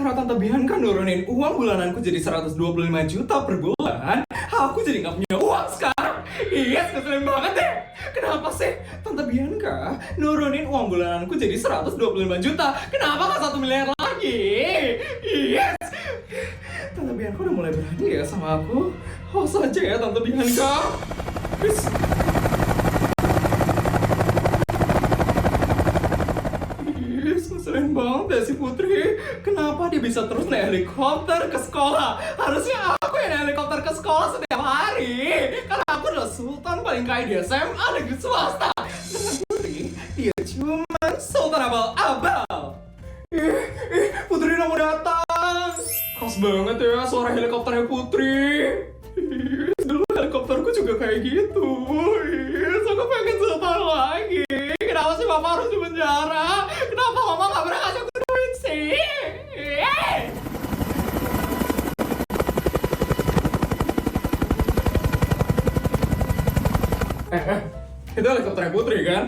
karena Tante Bianca nurunin uang bulananku jadi 125 juta per bulan, aku jadi nggak punya uang sekarang. Yes, ngeselin banget deh. Kenapa sih Tante Bianca nurunin uang bulananku jadi 125 juta? Kenapa nggak 1 miliar lagi? Yes. Tante Bianca udah mulai berani ya sama aku. Awas aja ya Tante Bianca. Yes. Ngeselin banget ya si Putri. Kenapa dia bisa terus naik helikopter ke sekolah? Harusnya aku yang naik helikopter ke sekolah setiap hari. Karena aku adalah sultan paling kaya di SMA negeri swasta. Dengan Putri, dia cuma sultan abal-abal. Putri udah mau datang. Khas banget ya suara helikopternya Putri. Dulu helikopterku juga kayak gitu. Aku pengen sultan lagi. Kenapa sih Mama harus di penjara? Kenapa Mama gak pernah kasih aku duit sih? Itu helikopternya Putri kan?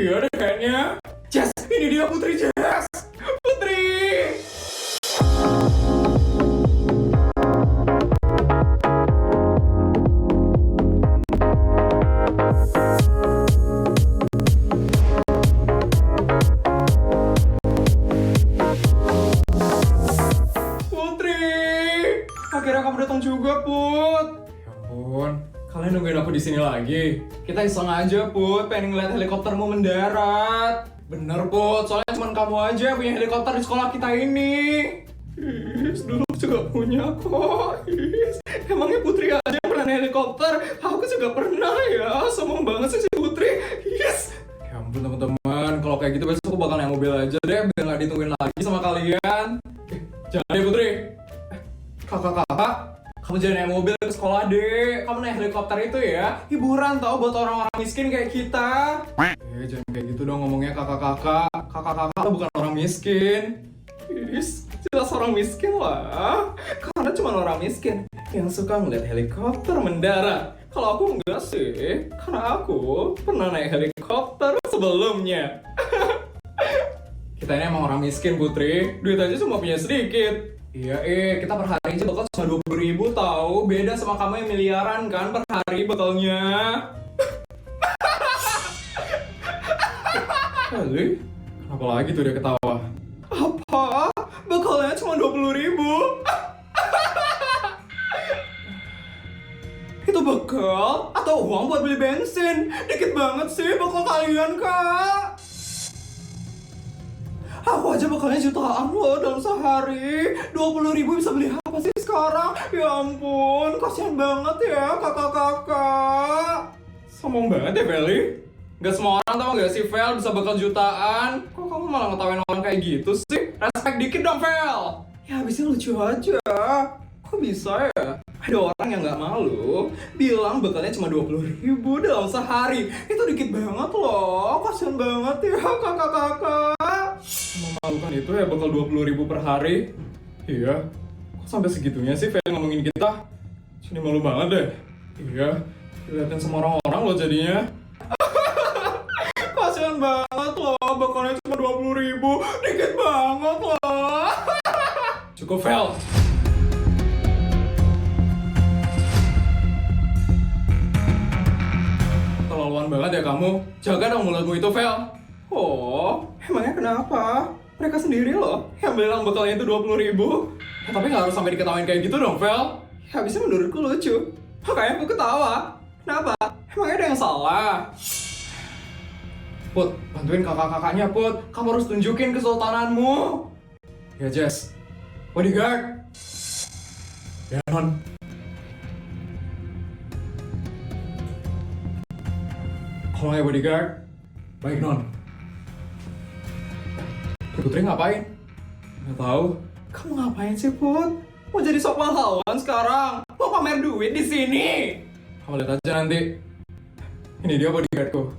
Iya deh kayaknya. Jess, ini dia Putri Jess. Putri. Akhirnya kamu datang juga, Put. Ya ampun, kalian nungguin aku di sini lagi. Kita iseng aja, Put, pengen ngeliat helikoptermu mendarat. Bener, Put, soalnya cuma kamu aja yang punya helikopter di sekolah kita ini. Dulu juga punya kok. Emangnya Putri aja yang pernah naik helikopter? Aku juga pernah ya, sombong banget sih si Putri. Yes. Ya ampun teman-teman, kalau kayak gitu besok aku bakal naik mobil aja deh, biar nggak ditungguin lagi sama kalian. Jangan deh Putri. Kakak-kakak, kamu jangan naik mobil ke sekolah deh. Kamu naik helikopter itu ya hiburan tau buat orang-orang miskin kayak kita. Jangan kayak gitu dong ngomongnya kakak-kakak. Kakak-kakak bukan orang miskin. Jelas orang miskin lah. Karena cuma orang miskin yang suka ngeliat helikopter mendarat. Kalau aku enggak sih, karena aku pernah naik helikopter sebelumnya. Kita ini emang orang miskin Putri. Duit aja cuma punya sedikit. Iya, kita per hari aja bakal cuma 20.000 tau. Beda sama kamu yang miliaran kan per hari bekalnya. Kali? Kenapa lagi tuh dia ketawa? Apa? Bekalnya cuma 20.000? Itu bekal atau uang buat beli bensin? Dikit banget sih bekal kalian, Kak. Aku aja bekalnya jutaan loh dalam sehari. 20.000 bisa beli apa sih sekarang? Ya ampun, kasihan banget ya kakak-kakak. Sombong banget ya Feli. Gak semua orang tau gak sih Fel bisa bekal jutaan. Kok kamu malah ngetawain orang kayak gitu sih? Respect dikit dong Fel. Ya habisnya lucu aja. Kok bisa ya? Ada orang yang gak malu bilang bekalnya cuma 20.000 dalam sehari. Itu dikit banget loh. Kasihan banget ya kakak-kakak. Memalukan itu ya bakal 20.000 per hari. Iya, kok sampai segitunya sih Fel ngomongin kita? Sini malu banget deh. Iya, dilihatin sama orang-orang loh jadinya. Kasian banget loh, bakalnya cuma 20.000. Dikit banget loh. Cukup Fel. Keterlaluan banget ya kamu. Jaga dong mulutmu itu Fel. Oh, emangnya kenapa? Mereka sendiri loh yang bilang bekalnya itu 20.000. Ya, tapi nggak harus sampai diketawain kayak gitu dong, Vel. Ya, habisnya menurutku lucu. Makanya aku ketawa. Kenapa? Emangnya ada yang salah? Put, bantuin kakak-kakaknya, Put. Kamu harus tunjukin kesultananmu. Ya, Jess. Bodyguard. Ya, Non. Kalau ya, bodyguard. Baik, Non. Putri ngapain? Nggak tahu. Kamu ngapain sih, Put? Mau jadi sok pahlawan sekarang? Mau pamer duit di sini? Kamu lihat aja nanti. Ini dia bodyguardku.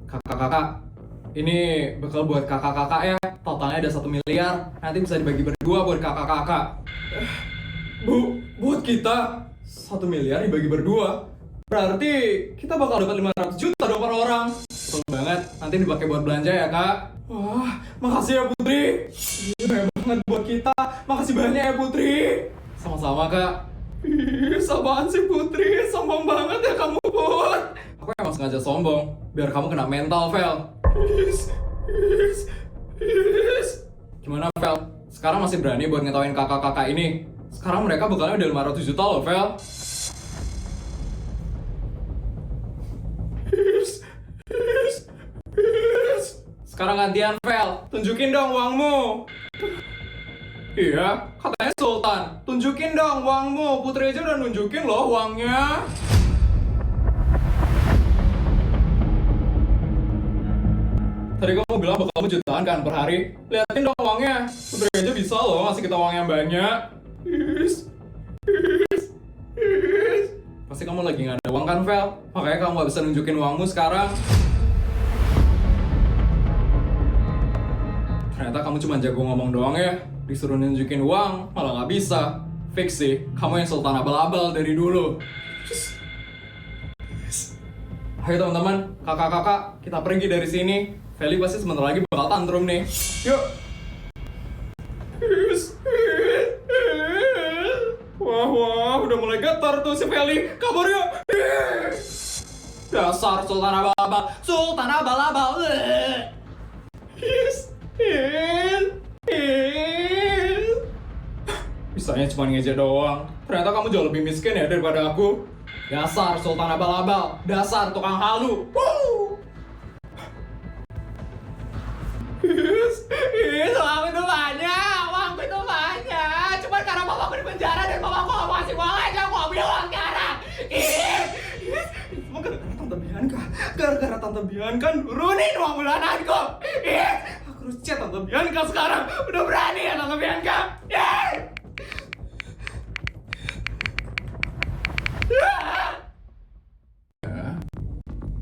Kakak-kakak, ini bekal buat kakak-kakak ya. Totalnya ada 1 miliar. Nanti bisa dibagi berdua buat kakak-kakak. Buat kita 1 miliar dibagi berdua. Berarti kita bakal dapat 500 juta dong per orang. Betul banget, nanti dipakai buat belanja ya kak. Wah, makasih ya Putri. Banyak banget buat kita. Makasih banyak ya Putri. Sama-sama kak. Ih, apaan sih Putri? Sombong banget ya kamu Put. Aku emang sengaja sombong, biar kamu kena mental, Vel. Gimana, Vel? Sekarang masih berani buat ngetawain kakak-kakak ini? Sekarang mereka bekalnya udah 500 juta loh, Vel. Sekarang gantian, Vel. Tunjukin dong uangmu. Iya, katanya Sultan. Tunjukin dong uangmu. Putri aja udah nunjukin loh uangnya. Tadi kamu bilang bakal kamu jutaan kan per hari. Liatin dong uangnya. Putri aja bisa loh ngasih kita uang yang banyak. Pasti kamu lagi gak ada uang kan, Vel? Makanya kamu gak bisa nunjukin uangmu sekarang. Ternyata kamu cuma jago ngomong doang ya. Disuruh nunjukin uang, malah gak bisa. Fix sih, kamu yang sultan abal-abal dari dulu. Ayo teman-teman, kakak-kakak, kita pergi dari sini. Feli pasti sebentar lagi bakal tantrum nih. Yuk. Wah, udah mulai getar tuh si Feli. Kabur yuk. Dasar sultan abal-abal. Sultan abal-abal. Bisanya cuma ngejek doang. Ternyata kamu jauh lebih miskin ya daripada aku. Dasar sultan abal-abal. Dasar tukang halu. Uangku itu banyak. Cuma karena mamaku di penjara dan mamaku gak mau kasih uang aja, aku gak punya uang sekarang. Semua gara-gara Tante Bianca. Gara-gara Tante Bianca nurunin uang bulananku. Aku harus chat Tante Bianca sekarang. Udah berani ya Tante Bianca.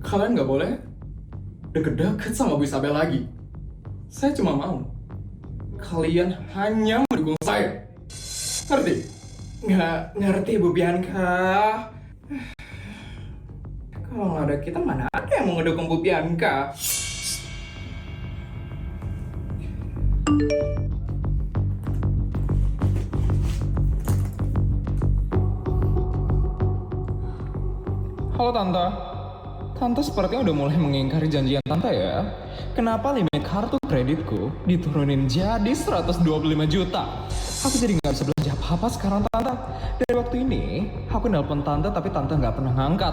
Kalian gak boleh deket-deket sama Bu Isabel lagi. Saya cuma mau kalian hanya mendukung saya. Ngerti? Nggak ngerti Bu Bianca. Kalau nggak ada kita, mana ada yang mau ngedukung Bu Bianca? Halo Tante. Tante sepertinya udah mulai mengingkari janjian Tante ya. Kenapa limit kartu kreditku diturunin jadi 125 juta? Aku jadi nggak bisa belanja apa-apa sekarang Tante. Dari waktu ini, aku nelpon Tante tapi Tante nggak pernah ngangkat.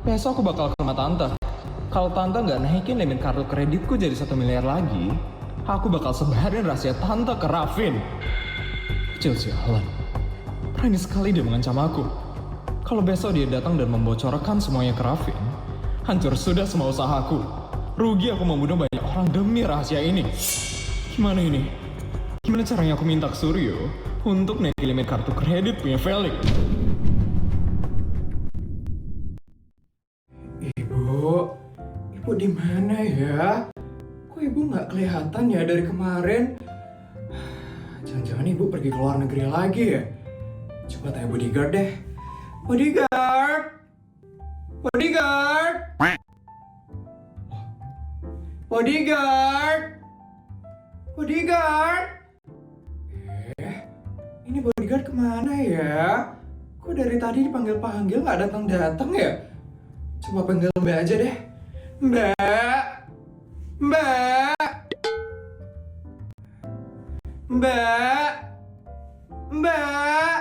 Besok aku bakal ke rumah Tante. Kalau Tante nggak naikin limit kartu kreditku jadi 1 miliar lagi, aku bakal sebarin rahasia Tante ke Raffin. Kecil sialan. Berani sekali dia mengancam aku. Kalau besok dia datang dan membocorkan semuanya ke Raffin, hancur sudah semua usahaku. Rugi aku membunuh banyak orang demi rahasia ini. Gimana ini? Gimana caranya aku minta ke Suryo untuk naikin limit kartu kredit punya Felix? Ibu di mana ya? Kok ibu nggak kelihatan ya dari kemarin? Jangan-jangan ibu pergi ke luar negeri lagi ya? Coba tanya bodyguard deh. Bodyguard! Bodyguard! Bodyguard! Bodyguard! Ini bodyguard kemana ya? Kok dari tadi dipanggil-panggil nggak datang-datang ya? Coba panggil Mbak aja deh. Mbak! Mbak! Mbak! Mbak!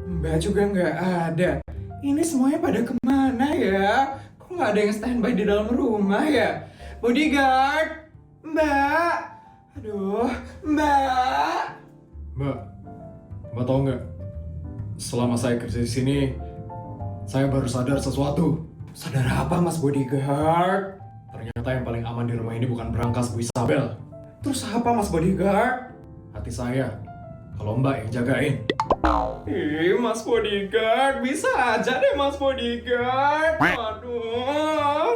Mbak juga nggak ada. Ini semuanya pada kemana ya? Kok nggak ada yang standby di dalam rumah ya? Bodyguard! Mbak! Aduh, Mbak! Mbak tahu nggak? Selama saya kerja di sini, saya baru sadar sesuatu. Sadar apa, Mas Bodyguard? Ternyata yang paling aman di rumah ini bukan berangkas Bu Isabel. Terus apa, Mas Bodyguard? Hati saya. Kalau Mbak yang jagain. Mas Bodyguard, bisa aja deh Mas Bodyguard. Aduh.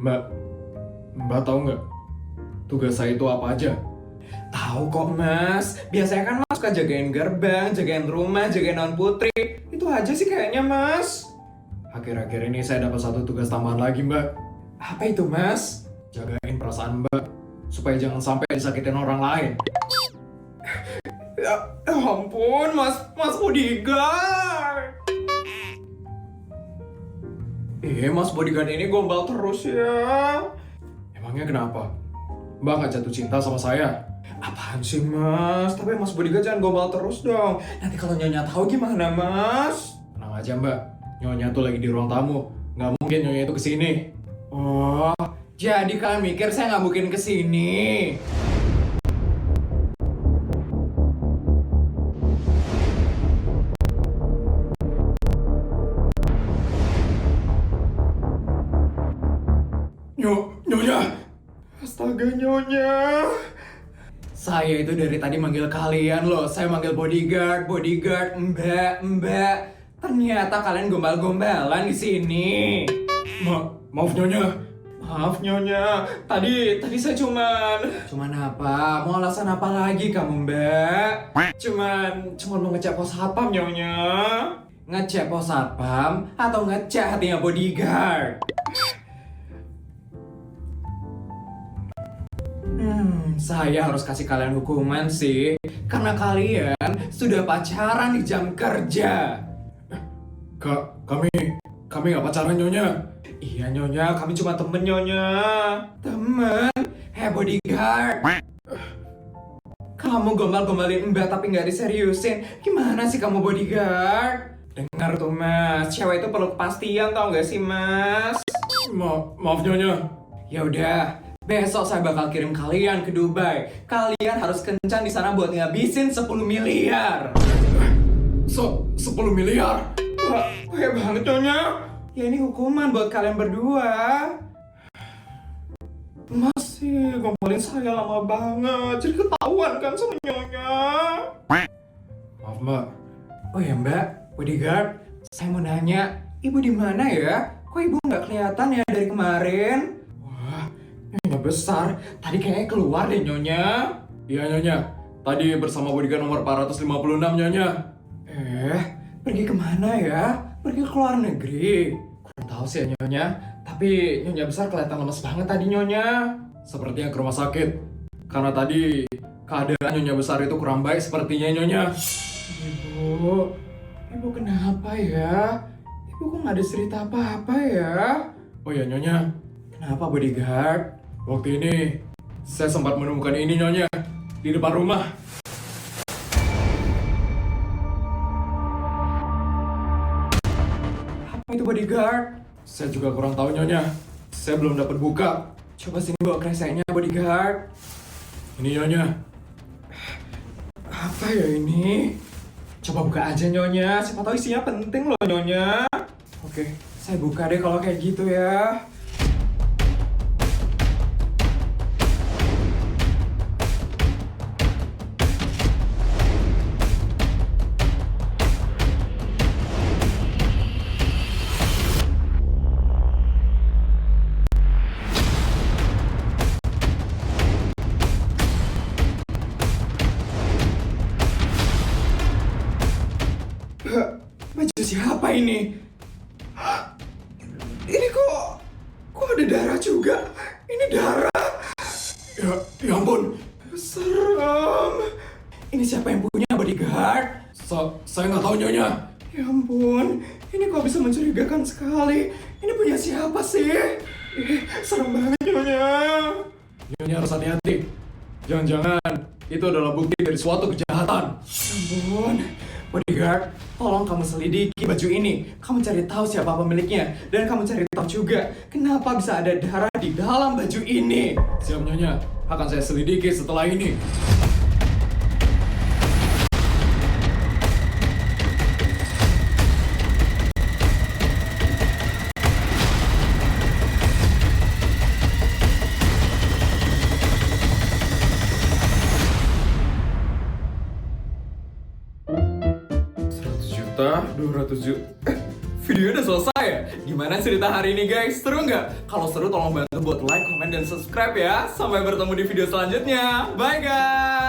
Mbak tahu nggak tugas saya itu apa aja? Tahu kok mas, biasanya kan mas suka jagain gerbang, jagain rumah, jagain non putri. Itu aja sih kayaknya mas. Akhir-akhir ini saya dapat satu tugas tambahan lagi mbak. Apa itu mas? Jagain perasaan mbak, supaya jangan sampai disakitin orang lain. Ya ampun mas bodyguard. Mas bodyguard ini gombal terus ya. Emangnya kenapa? Mbak nggak jatuh cinta sama saya? Apaan sih mas? Tapi mas bodyguard jangan gombal terus dong. Nanti kalau Nyonya tahu gimana mas? Tenang aja mbak, Nyonya tuh lagi di ruang tamu. Nggak mungkin Nyonya itu kesini. Oh, jadi kalian mikir saya nggak mungkin kesini? Nyonya! Astaga Nyonya! Saya itu dari tadi manggil kalian loh. Saya manggil bodyguard, mbak. Ternyata kalian gombal-gombalan di sini. Maaf Nyonya. Tadi saya cuman apa? Mau alasan apa lagi kamu mbak? Cuman mau ngecek pos satpam Nyonya. Ngecek pos satpam atau ngecek hatinya bodyguard? Saya harus kasih kalian hukuman sih, karena kalian sudah pacaran di jam kerja. Kami nggak pacaran Nyonya. Iya Nyonya, kami cuma temen Nyonya. Temen? Bodyguard. Kamu gombal-gombalin mbak tapi nggak diseriusin. Gimana sih kamu bodyguard? Dengar tuh mas, cewek itu perlu kepastian tau nggak sih mas? Maaf Nyonya. Ya udah. Besok saya bakal kirim kalian ke Dubai. Kalian harus kencan di sana buat ngabisin 10 miliar. 10 miliar? Wah, kayak banget Nyonya. Ya ini hukuman buat kalian berdua. Masih ngomongin saya lama banget. Jadi ketahuan kan sama Nyonya. Maaf mbak. Oh ya mbak, bodyguard. Saya mau nanya, ibu di mana ya? Kok ibu nggak kelihatan ya dari kemarin? Nyonya besar, tadi kayaknya keluar deh Nyonya. Iya Nyonya, tadi bersama bodyguard nomor 456 Nyonya. Pergi kemana ya? Pergi ke luar negeri? Kurang tahu sih ya Nyonya, tapi Nyonya besar kelihatan lemes banget tadi Nyonya. Sepertinya ke rumah sakit. Karena tadi keadaan Nyonya besar itu kurang baik sepertinya Nyonya. Ibu kenapa ya? Ibu kok nggak ada cerita apa-apa ya? Oh ya Nyonya, kenapa bodyguard? Waktu ini, saya sempat menemukan ini Nyonya, di depan rumah. Apa itu bodyguard? Saya juga kurang tahu Nyonya. Saya belum dapat buka. Coba sini bawa kreseknya bodyguard. Ini Nyonya. Apa ya ini? Coba buka aja Nyonya, siapa tahu isinya penting loh Nyonya. Oke, saya buka deh kalau kayak gitu ya. Baju siapa ini? Ini kok ada darah juga? Ini darah? Ya ampun, serem. Ini siapa yang punya bodyguard? Saya nggak tahu Nyonya. Ya ampun, ini kok bisa mencurigakan sekali. Ini punya siapa sih? Serem banget Nyonya. Nyonya harus hati-hati. Jangan-jangan itu adalah bukti dari suatu kejahatan. Ya ampun. Bodyguard, tolong kamu selidiki baju ini. Kamu cari tahu siapa pemiliknya. Dan kamu cari tahu juga kenapa bisa ada darah di dalam baju ini. Siap Nyonya, akan saya selidiki setelah ini. $200 juta. Video udah selesai ya? Gimana cerita hari ini guys? Seru nggak? Kalau seru tolong bantu buat like, comment, dan subscribe ya. Sampai bertemu di video selanjutnya. Bye guys!